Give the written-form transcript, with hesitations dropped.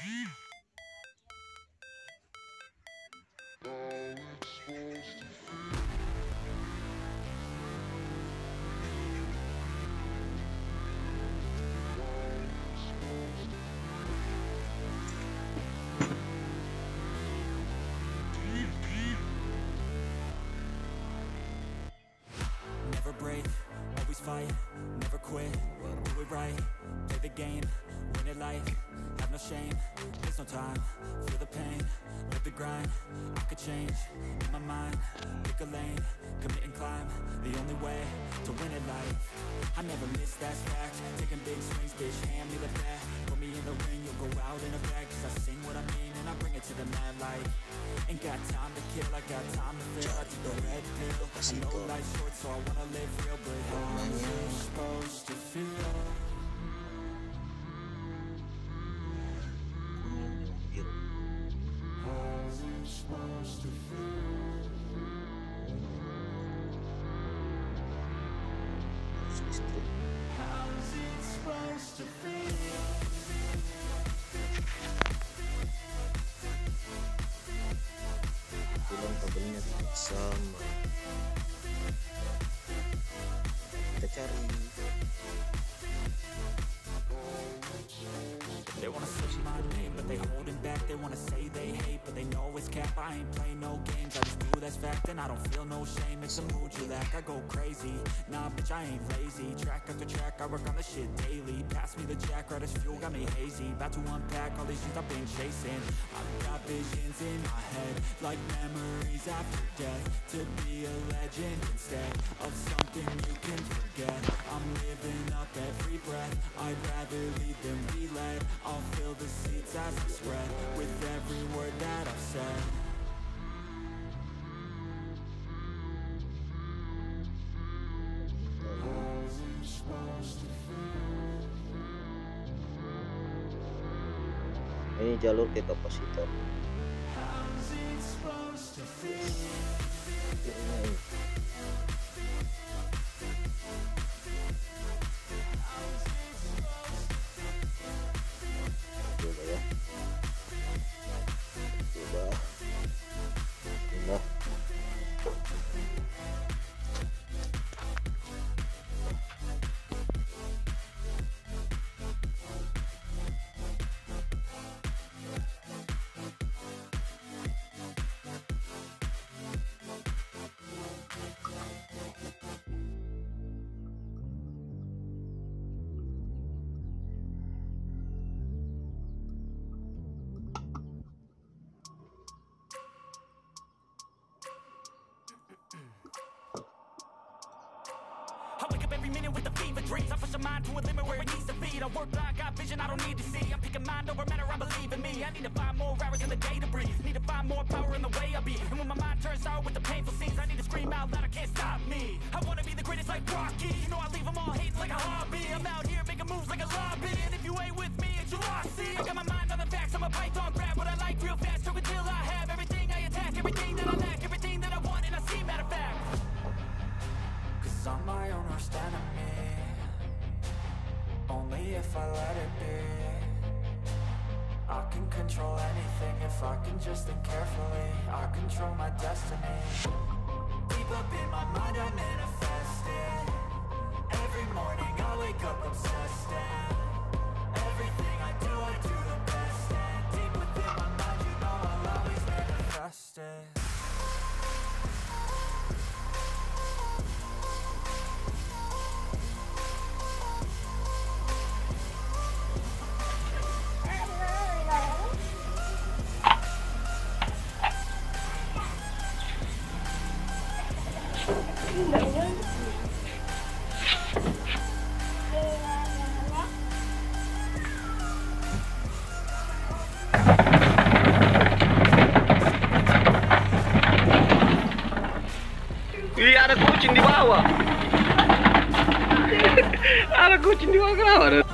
Never break, always fight, never quit, do it right, play the game, win it life, have no shame, there's no time, feel the pain, live the grind, I could change, in my mind, pick a lane, commit and climb, the only way to win it life, I never miss, that's fact, taking big swings, bitch, hand me the bat, put me in the ring, you'll go out in a bag, cause I sing what I mean, and I bring it to the mad light, ain't got time to kill, I got time to feel, I take the red pill, I know life's short, so I wanna live real, but how's it supposed to feel? How's it supposed to feel? How's it supposed to feel? Kebetulan kabelnya tidak sama, kita cari. They wanna say my name, but they holding back. They wanna say they hate, but they know it's cap. I ain't play no games, I just do that's fact. And I don't feel no shame, it's a mood you lack. I go crazy, nah bitch I ain't lazy. Track after track, I work on the shit daily. Pass me the jack, right as fuel, got me hazy. About to unpack all these things I've been chasing. I've got visions in my head, like memories after death. To be a legend instead of something you can forget. I'm living up every breath, I'd rather lead than be led. I'll fill the seats as I spread with every word that I've said. How's it supposed to feel? Ini jalur ke kapasitor. How's it supposed to feel? Ini. Coba ya. Coba. Pindah. I wake up every minute with the fever dreams. I push my mind to a limit where it needs to be. I work blind, got vision I don't need to see. I'm picking mind over matter, I believe in me. I need to find more hours in the day to breathe. Need to find more power in the way I be. And when my mind turns sour with the painful scenes, I need to scream out loud, I can't stop me. I wanna be the greatest like Rocky. You know I leave them all hating like a hobby. I'm out here making moves like a lobby. And if you ain't with me, it's your loss. See, I got my mind on the facts, I'm a python, grab what I like real fast. Took until I have everything I attack, everything that I lack, everything that I want, and I see matter of fact. Cause I'm my own worst enemy, only if I let it be. I can control anything if I can just think carefully. I control my destiny. Deep up in my mind I manifest it. Every morning I wake up obsessed, and everything I do the best. And deep within my mind you know I'll always manifest it. Ih, ada kucing di bawah. Ada kucing di bawah, kenapa?